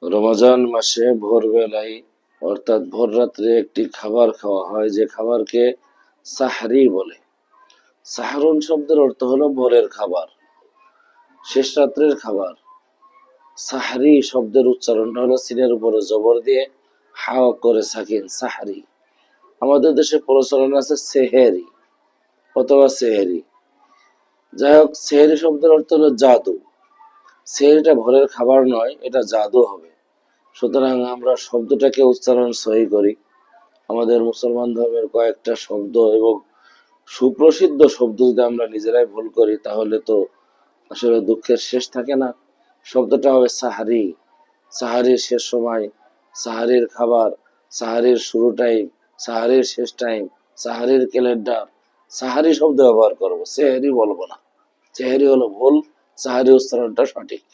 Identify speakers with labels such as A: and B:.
A: রমজান মাসে ভোরবেলায় অর্থাৎ ভোর রাত্রে একটি খাবার খাওয়া হয়, যে খাবারকে সাহরি বলে। সাহরুন শব্দের অর্থ হলো ভোরের খাবার, শেষ রাত্রের খাবার। সাহরি শব্দের উচ্চারণটা হলো সিনের উপরে জবর দিয়ে হাওয়া করে সাকিন, সাহরি। আমাদের দেশে প্রচলন আছে সেহেরি অথবা সেহেরি। যাই হোক, সেহেরি শব্দের অর্থ হলো জাদু। সেহেরিটা ভোরের খাবার নয়, এটা জাদু হবে। সুতরাং আমরা শব্দটাকে উচ্চারণ সহি করি। আমাদের মুসলমান ধর্মের কয়েকটা শব্দ এবং সুপ্রসিদ্ধ শব্দ যদি আমরা নিজেরাই ভুল করি, তাহলে তো আসলে দুঃখের শেষ থাকে না। শব্দটা হবে সাহারি। সাহারির শেষ সময়, সাহারির খাবার, সাহারির শুরু টাইম, সাহারির শেষ টাইম, সাহারির ক্যালেন্ডার। সাহারি শব্দ ব্যবহার করবো, সেহেরি বলবো না। সেহেরি হলো ভুল, সাহারি উচ্চারণটা সঠিক।